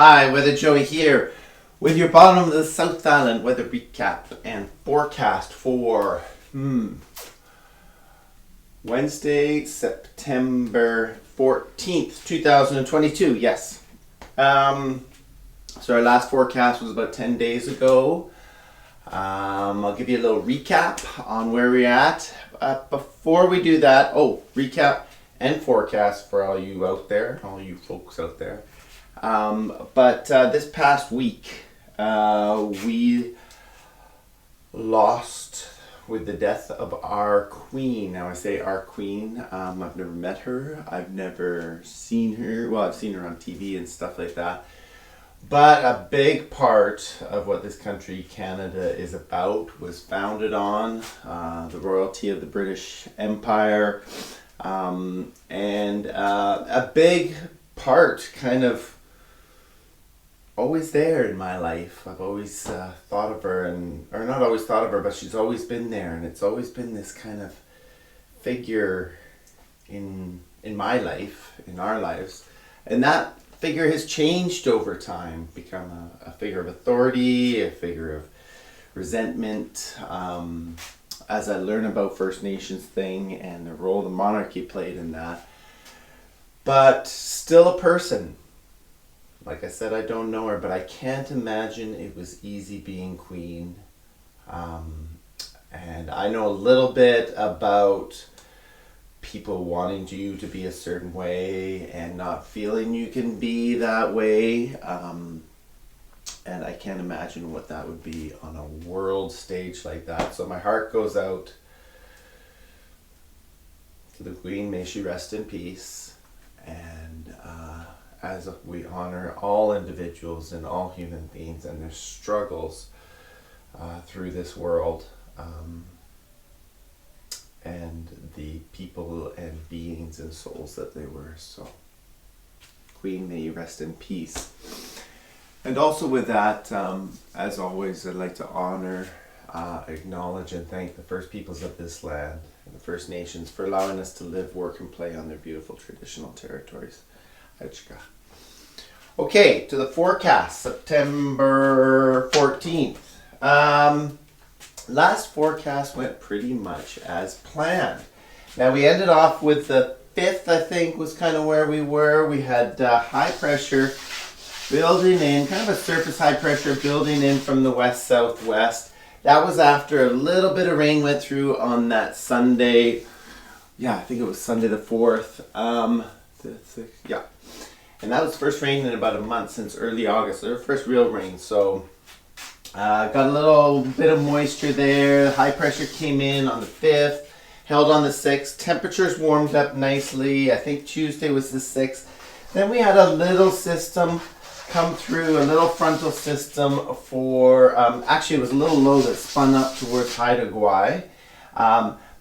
Hi, Weather Joey here with your bottom of the South Island weather recap and forecast for Wednesday, September 14th, 2022. Yes. So our last forecast was about 10 days ago. I'll give you a little recap on where we're at. Before we do that, recap and forecast for all you out there, all you folks out there. But this past week, we lost with the death of our queen. Now I say our queen. I've never met her. I've never seen her. Well, I've seen her on TV and stuff like that. But a big part of what this country, Canada, is about was founded on the royalty of the British Empire. And a big part kind of always there in my life. I've always thought of her, or not always thought of her, but she's always been there, and it's always been this kind of figure in my life, in our lives. And that figure has changed over time, become a figure of authority, a figure of resentment. As I learn about First Nations thing and the role the monarchy played in that. But still a person. Like I said, I don't know her, but I can't imagine it was easy being queen. And I know a little bit about people wanting you to be a certain way and not feeling you can be that way. And I can't imagine what that would be on a world stage like that. So my heart goes out to the Queen. May she rest in peace. And as we honor all individuals and all human beings and their struggles through this world, and the people and beings and souls that they were. So, Queen, may you rest in peace. And also with that, as always, I'd like to honor, acknowledge, and thank the First Peoples of this land and the First Nations for allowing us to live, work, and play on their beautiful traditional territories. Achka. Okay, to the forecast, September 14th. Last forecast went pretty much as planned. Now we ended off with the 5th, I think, was kind of where we were. We had high pressure building in, kind of a surface high pressure building in from the west-southwest. That was after a little bit of rain went through on that Sunday. Yeah, I think it was Sunday the 4th. Yeah. And that was the first rain in about a month since early August. Their first real rain. So got a little bit of moisture there. High pressure came in on the 5th. Held on the 6th. Temperatures warmed up nicely. I think Tuesday was the 6th. Then we had a little system come through, a little frontal system for, actually it was a little low that spun up towards Haida Gwaii.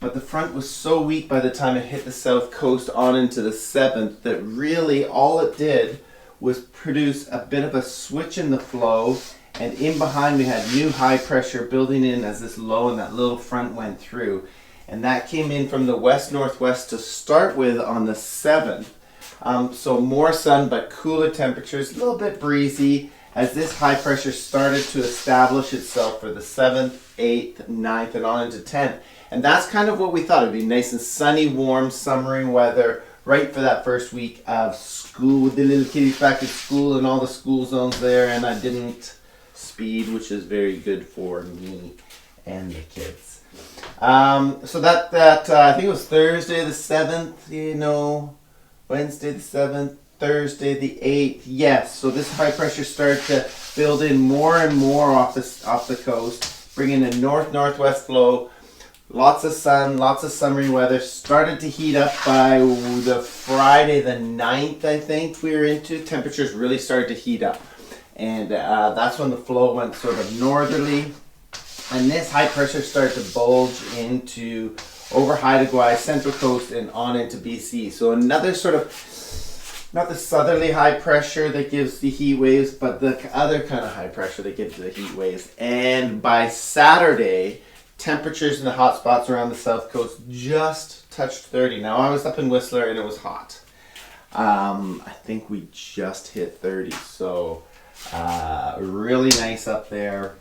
But the front was so weak by the time it hit the south coast on into the 7th that really all it did was produce a bit of a switch in the flow. And in behind we had new high pressure building in as this low, and that little front went through. And that came in from the west-northwest to start with on the 7th. So more sun but cooler temperatures, a little bit breezy as this high pressure started to establish itself for the 7th, 8th, 9th, and on into 10th. And that's kind of what we thought. It would be nice and sunny, warm, summery weather right for that first week of school with the little kiddies back at school and all the school zones there. And I didn't speed, which is very good for me and the kids. So that I think it was Thursday the 7th, Wednesday the 7th, Thursday the 8th. Yes, so this high pressure started to build in more and more off the coast, bringing a north-northwest flow. Lots of sun, lots of summery weather. Started to heat up by the Friday the 9th, I think we were into. Temperatures really started to heat up. And that's when the flow went sort of northerly. And this high pressure started to bulge into over Haida Gwaii, Central Coast, and on into BC. So another sort of, not the southerly high pressure that gives the heat waves, but the other kind of high pressure that gives the heat waves. And by Saturday, temperatures in the hot spots around the south coast just touched 30. Now I was up in Whistler and it was hot. I think we just hit 30. So Really nice up there.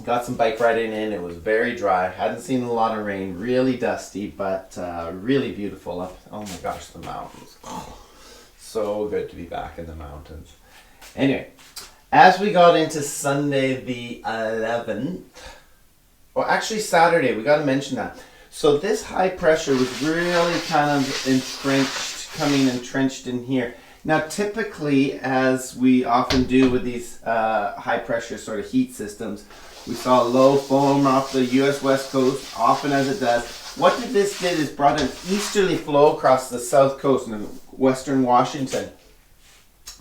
Got some bike riding in. It was very dry. Hadn't seen a lot of rain. Really dusty, but really beautiful up. Oh my gosh, the mountains. Oh, so good to be back in the mountains. Anyway, as we got into Sunday the 11th, or actually Saturday, we got to mention that. So this high pressure was really kind of entrenched in here. Now, typically, as we often do with these high pressure sort of heat systems, we saw low foam off the U.S. West Coast, often as it does. What this did is brought an easterly flow across the south coast in western Washington.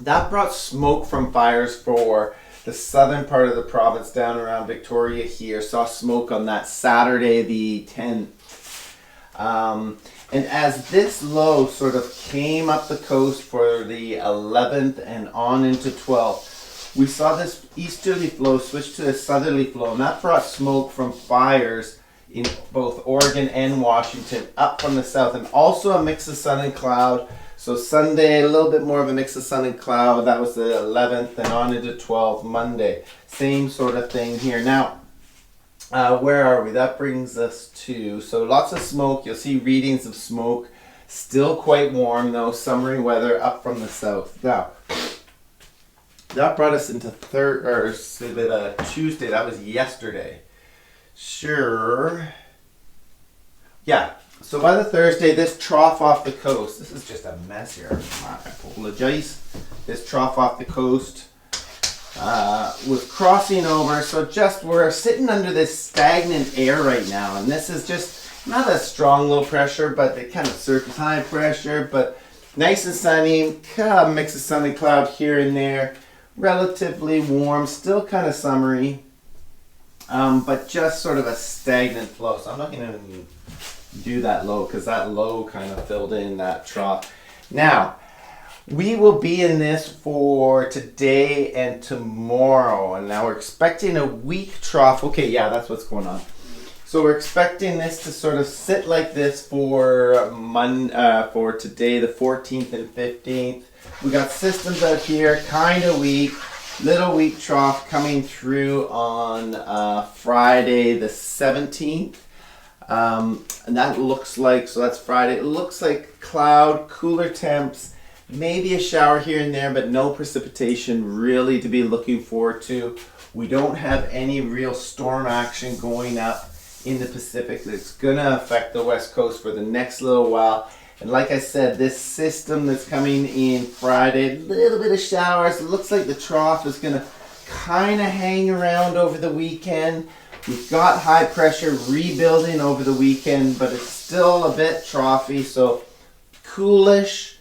That brought smoke from fires for the southern part of the province down around Victoria here. Saw smoke on that Saturday the 10th. And as this low sort of came up the coast for the 11th and on into 12th, we saw this easterly flow switch to a southerly flow, and that brought smoke from fires in both Oregon and Washington up from the south, and also a mix of sun and cloud. So Sunday, a little bit more of a mix of sun and cloud. That was the 11th, and on into 12th, Monday. Same sort of thing here. Now, where are we? That brings us to, so lots of smoke. You'll see readings of smoke. Still quite warm though, summery weather up from the south. Now, that brought us into Tuesday. That was yesterday. Sure. Yeah. So by the Thursday, this trough off the coast. This is just a mess here. I apologize. This trough off the coast was crossing over. So we're sitting under this stagnant air right now, and this is just not a strong low pressure, but the kind of surface high pressure. But nice and sunny. Mix of sun and cloud here and there. Relatively warm, still kind of summery, but just sort of a stagnant flow. So I'm not going to do that low because that low kind of filled in that trough. Now, we will be in this for today and tomorrow, and now we're expecting a weak trough. Okay, yeah, that's what's going on. So we're expecting this to sort of sit like this for for today, the 14th and 15th. We got systems out here, kind of weak, little weak trough coming through on Friday the 17th. And that looks like, so that's Friday, it looks like cloud, cooler temps, maybe a shower here and there, but no precipitation really to be looking forward to. We don't have any real storm action going up in the Pacific that's going to affect the West Coast for the next little while. And like I said, this system that's coming in Friday, a little bit of showers. It looks like the trough is going to kind of hang around over the weekend. We've got high pressure rebuilding over the weekend, but it's still a bit troughy. So coolish,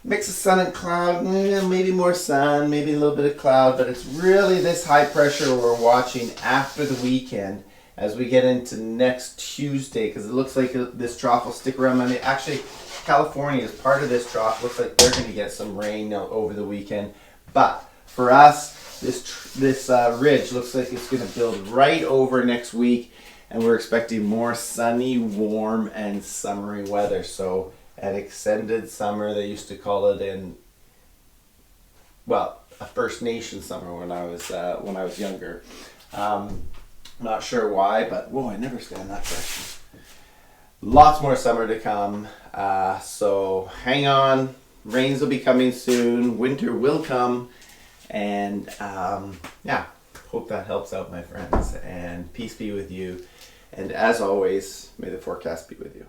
mix of sun and cloud, maybe more sun, maybe a little bit of cloud. But it's really this high pressure we're watching after the weekend as we get into next Tuesday, because it looks like this trough will stick around Monday. Actually, California is part of this trough. Looks like they're going to get some rain over the weekend. But for us, this ridge looks like it's going to build right over next week, and we're expecting more sunny, warm, and summery weather. So an extended summer, they used to call it a First Nation summer when I was younger. Not sure why, but whoa, I never stand that question. Lots more summer to come, so hang on. Rains will be coming soon. Winter will come, and hope that helps out, my friends. And peace be with you. And as always, may the forecast be with you.